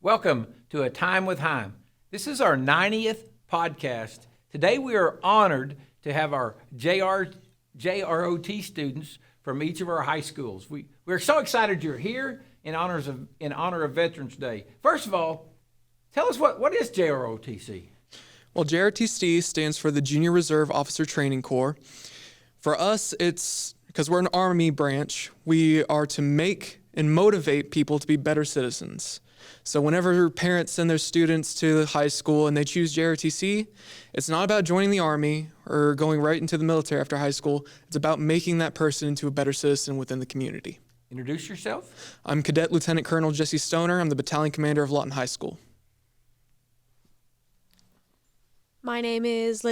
Welcome to A Time with Hime. This is our 90th podcast. Today we are honored to have our JROT students from each of our high schools. We're so excited you're here in honor of Veterans Day. First of all, tell us what is JROTC? Well, JROTC stands for the Junior Reserve Officer Training Corps. For us, it's because we're an Army branch, we are to make and motivate people to be better citizens. So whenever parents send their students to high school and they choose JROTC, it's not about joining the Army or going right into the military after high school. It's about making that person into a better citizen within the community. Introduce yourself. I'm Cadet Lieutenant Colonel Jesse Stoner. I'm the battalion commander of Lawton High School. My name is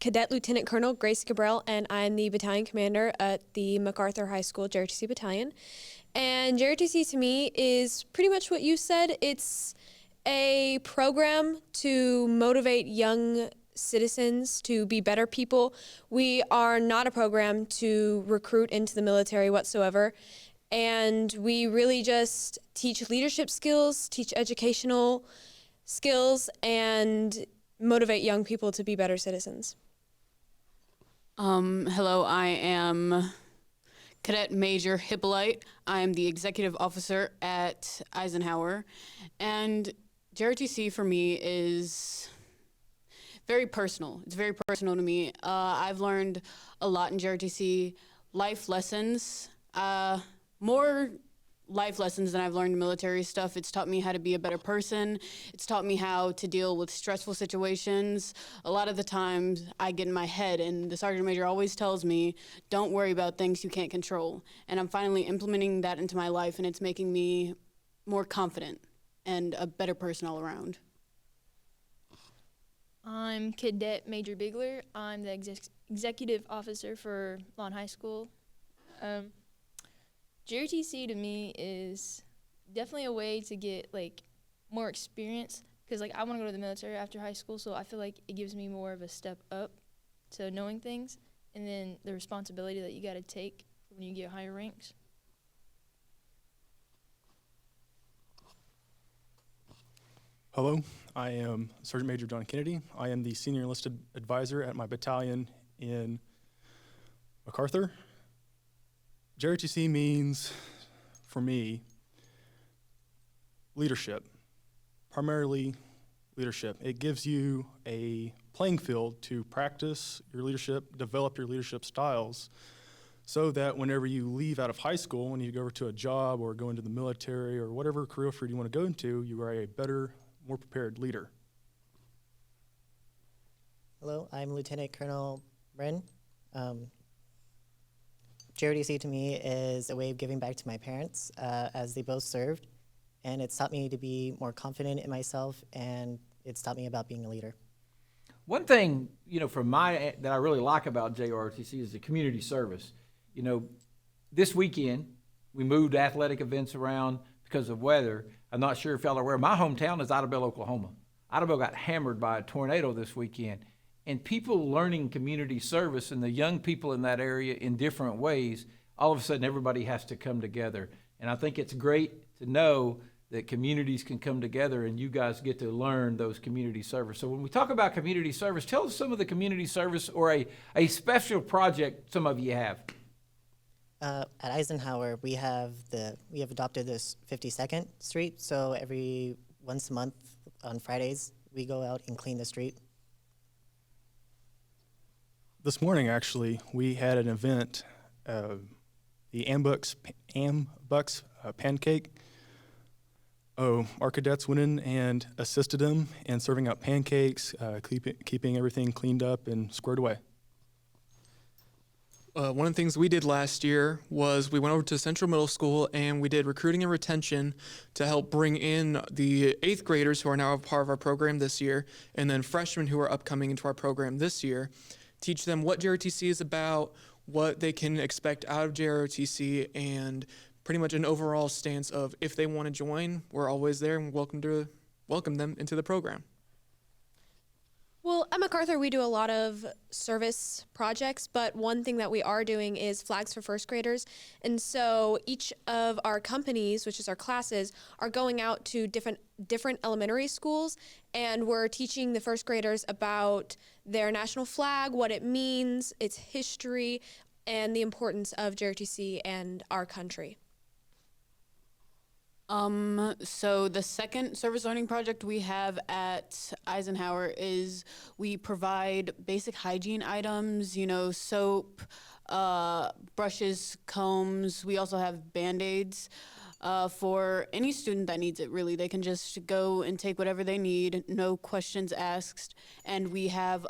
Cadet Lieutenant Colonel Grace Cabral, and I'm the battalion commander at the MacArthur High School JROTC Battalion. And JROTC to me is pretty much what you said. It's a program to motivate young citizens to be better people. We are not a program to recruit into the military whatsoever. And we really just teach leadership skills, teach educational skills, and motivate young people to be better citizens. Hello, I am Cadet Major Hippolyte. I am the executive officer at Eisenhower, and JROTC for me is very personal. It's very personal to me. I've learned a lot in JROTC, life lessons, more life lessons than I've learned in military stuff. It's taught me how to be a better person. It's taught me how to deal with stressful situations. A lot of the times I get in my head, and the sergeant major always tells me, don't worry about things you can't control. And I'm finally implementing that into my life, and it's making me more confident and a better person all around. I'm Cadet Major Bigler. I'm the executive officer for Lawton High School. JROTC to me is definitely a way to get more experience, because I want to go to the military after high school, so I feel like it gives me more of a step up to knowing things, and then the responsibility that you got to take when you get higher ranks. Hello, I am Sergeant Major John Kennedy. I am the senior enlisted advisor at my battalion in MacArthur. JROTC means, for me, leadership, primarily leadership. It gives you a playing field to practice your leadership, develop your leadership styles, so that whenever you leave out of high school, when you go over to a job or go into the military or whatever career field you want to go into, you are a better, more prepared leader. Hello, I'm Lieutenant Colonel Bren. JROTC to me is a way of giving back to my parents as they both served, and it's taught me to be more confident in myself, and it's taught me about being a leader. One thing, that I really like about JROTC is the community service. This weekend we moved athletic events around because of weather. I'm not sure if y'all are aware, my hometown is Idabel, Oklahoma. Idabel got hammered by a tornado this weekend. And people learning community service and the young people in that area in different ways, all of a sudden everybody has to come together. And I think it's great to know that communities can come together and you guys get to learn those community service. So when we talk about community service, tell us some of the community service or a special project some of you have. At Eisenhower, we have adopted this 52nd Street, so every once a month on Fridays, we go out and clean the street. This morning, actually, we had an event, the Ambucks Pancake. Our cadets went in and assisted them in serving out pancakes, keeping everything cleaned up and squared away. One of the things we did last year was we went over to Central Middle School and we did recruiting and retention to help bring in the 8th graders who are now a part of our program this year, and then freshmen who are upcoming into our program this year. Teach them what JROTC is about, what they can expect out of JROTC, and pretty much an overall stance of if they want to join, we're always there and welcome them into the program. Well, at MacArthur, we do a lot of service projects, but one thing that we are doing is flags for first graders. And so each of our companies, which is our classes, are going out to different elementary schools, and we're teaching the first graders about their national flag, what it means, its history, and the importance of JROTC and our country. So the second service learning project we have at Eisenhower is we provide basic hygiene items, soap, brushes, combs. We also have Band-Aids for any student that needs it, really. They can just go and take whatever they need, no questions asked. And we have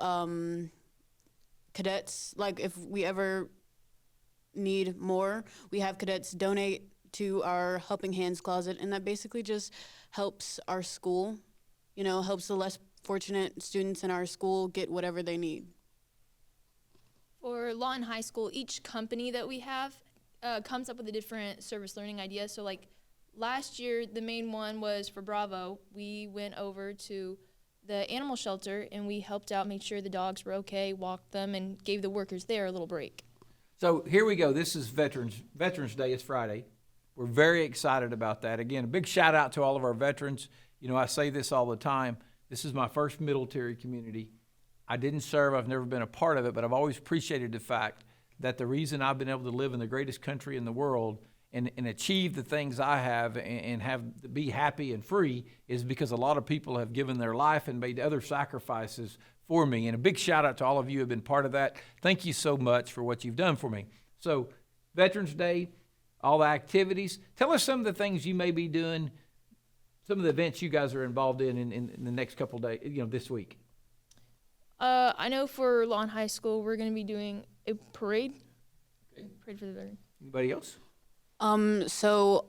cadets, like if we ever need more, we have cadets donate to our Helping Hands closet, and that basically just helps our school, helps the less fortunate students in our school get whatever they need. For Lawton High School, each company that we have comes up with a different service learning idea. So like last year, the main one was for Bravo. We went over to the animal shelter and we helped out, made sure the dogs were okay, walked them, and gave the workers there a little break. So here we go. This is Veterans Day. It's Friday. We're very excited about that. Again, a big shout out to all of our veterans. I say this all the time. This is my first military community. I didn't serve. I've never been a part of it, but I've always appreciated the fact that the reason I've been able to live in the greatest country in the world and achieve the things I have and be happy and free is because a lot of people have given their life and made other sacrifices for me. And a big shout out to all of you who have been part of that. Thank you so much for what you've done for me. So Veterans Day, all the activities. Tell us some of the things you may be doing, some of the events you guys are involved in the next couple of days, this week. I know for Lawton High School, we're going to be doing a parade. Okay. Parade for the veterans. Anybody else? So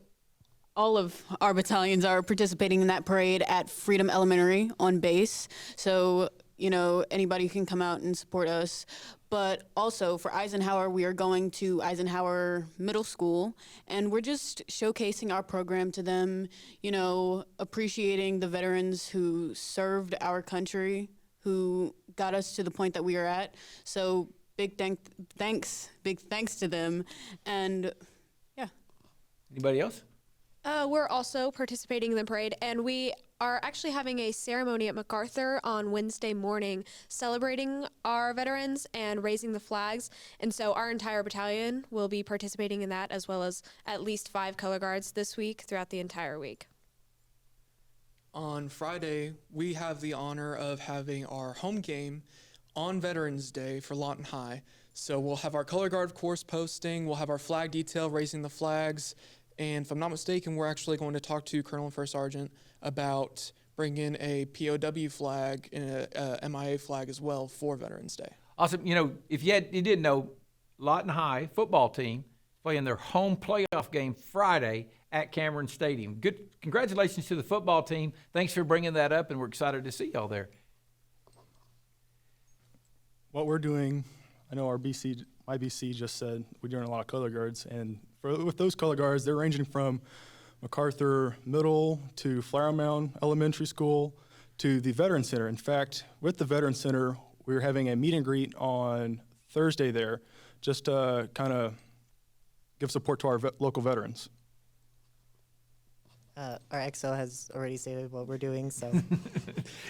all of our battalions are participating in that parade at Freedom Elementary on base. So, anybody can come out and support us. But also for Eisenhower, we are going to Eisenhower Middle School, and we're just showcasing our program to them, appreciating the veterans who served our country, who got us to the point that we are at. So big thanks to them. And yeah. Anybody else? We're also participating in the parade, and we are actually having a ceremony at MacArthur on Wednesday morning celebrating our veterans and raising the flags. And so our entire battalion will be participating in that, as well as at least 5 color guards this week throughout the entire week. On Friday, we have the honor of having our home game on Veterans Day for Lawton High. So we'll have our color guard course posting, we'll have our flag detail raising the flags, and if I'm not mistaken, we're actually going to talk to Colonel and First Sergeant about bringing a POW flag and a MIA flag as well for Veterans Day. Awesome. If you didn't know, Lawton High football team playing their home playoff game Friday at Cameron Stadium. Good. Congratulations to the football team. Thanks for bringing that up, and we're excited to see y'all there. What we're doing, I know my BC just said we're doing a lot of color guards, and with those color guards, they're ranging from MacArthur Middle to Flower Mound Elementary School to the Veteran Center. In fact, with the Veteran Center, we're having a meet and greet on Thursday there, just to kind of give support to our local veterans. Our XO has already stated what we're doing, so.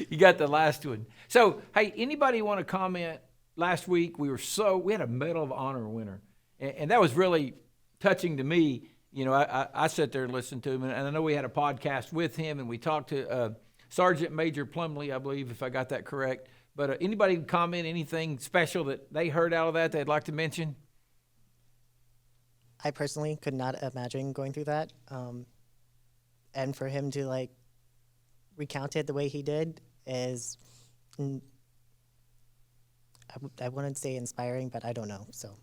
You got the last one. So, hey, anybody want to comment? Last week, we had a Medal of Honor winner, and that was really touching to me. I sat there and listened to him, and I know we had a podcast with him, and we talked to Sergeant Major Plumley, I believe, if I got that correct. But anybody comment anything special that they heard out of that they'd like to mention? I personally could not imagine going through that. And for him to recount it the way he did is, I wouldn't say inspiring, but I don't know, so.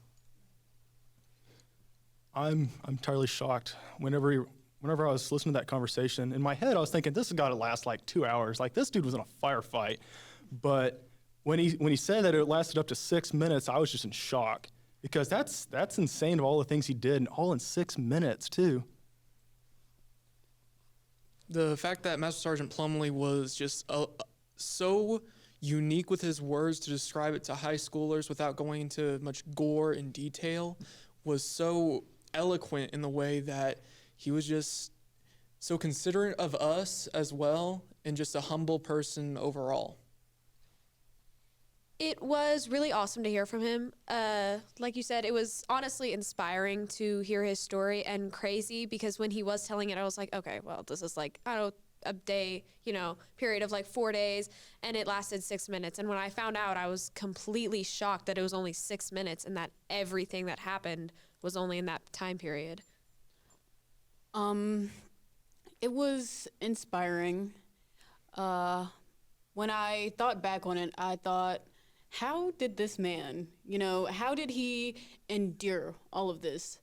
I'm entirely shocked. Whenever I was listening to that conversation, in my head I was thinking this has got to last 2 hours. This dude was in a firefight. But when he said that it lasted up to 6 minutes, I was just in shock, because that's insane of all the things he did, and all in 6 minutes too. The fact that Master Sergeant Plumley was just so unique with his words to describe it to high schoolers without going into much gore and detail, was so eloquent in the way that he was just so considerate of us as well, and just a humble person overall. It was really awesome to hear from him. Like you said, it was honestly inspiring to hear his story, and crazy because when he was telling it, I was like, okay, well, this is like, I don't know, a day, period of like 4 days, and it lasted 6 minutes. And when I found out, I was completely shocked that it was only 6 minutes and that everything that happened was only in that time period. It was inspiring. When I thought back on it, I thought, how did this man, how did he endure all of this?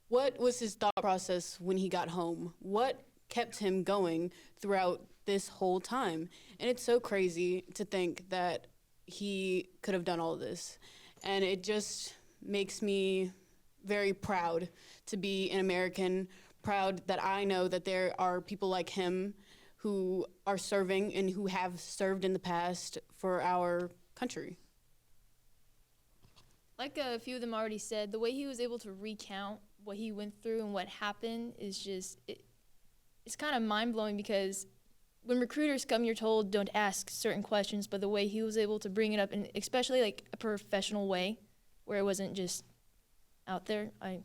What was his thought process when he got home? What kept him going throughout this whole time? And it's so crazy to think that he could have done all of this. And it just makes me very proud to be an American, proud that I know that there are people like him who are serving and who have served in the past for our country. Like a few of them already said, the way he was able to recount what he went through and what happened is just, it's kind of mind-blowing, because when recruiters come, you're told don't ask certain questions, but the way he was able to bring it up, and especially like a professional way, where it wasn't just out there, really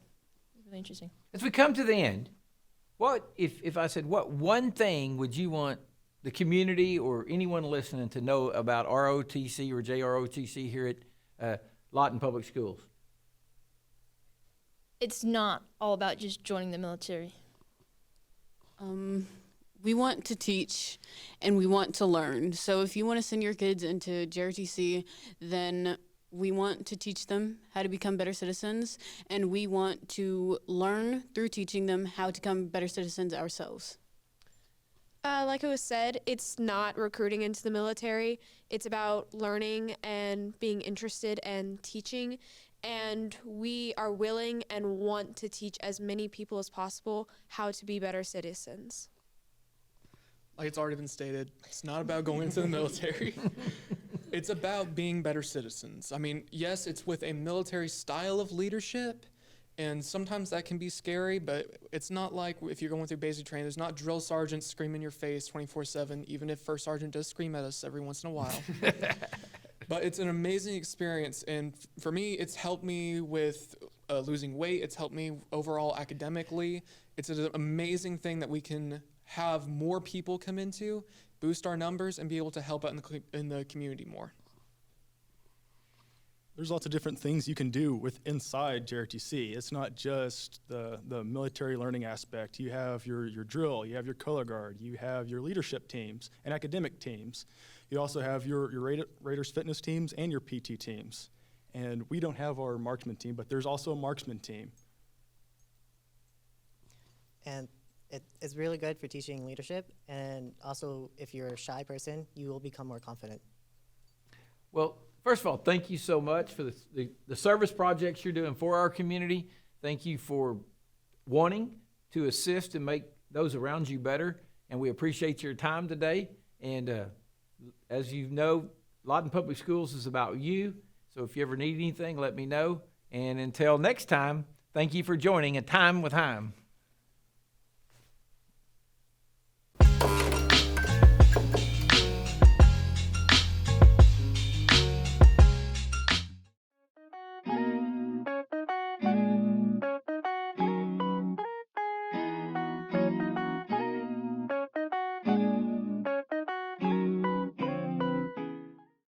interesting. As we come to the end, what if I said, what one thing would you want the community or anyone listening to know about ROTC or JROTC here at Lawton Public Schools? It's not all about just joining the military. We want to teach and we want to learn. So if you want to send your kids into JROTC, then we want to teach them how to become better citizens, and we want to learn through teaching them how to become better citizens ourselves. Like it was said, it's not recruiting into the military. It's about learning and being interested and teaching. And we are willing and want to teach as many people as possible how to be better citizens. Like it's already been stated, it's not about going into the military. It's about being better citizens. I mean, yes, it's with a military style of leadership, and sometimes that can be scary, but it's not like if you're going through basic training, there's not drill sergeants screaming in your face 24/7, even if first sergeant does scream at us every once in a while. But it's an amazing experience, and for me, it's helped me with losing weight. It's helped me overall academically. It's an amazing thing that we can have more people come into, boost our numbers, and be able to help out in the community more. There's lots of different things you can do with inside JROTC. It's not just the military learning aspect. You have your drill, you have your color guard, you have your leadership teams and academic teams. You also have your Raiders fitness teams and your PT teams. And we don't have our marksman team, but there's also a marksman team. And it's really good for teaching leadership, and also if you're a shy person, you will become more confident. Well, first of all, thank you so much for the service projects you're doing for our community. Thank you for wanting to assist and make those around you better, and we appreciate your time today. And as you know, Lawton Public Schools is about you, so if you ever need anything, let me know. And until next time, thank you for joining A Time with Hime.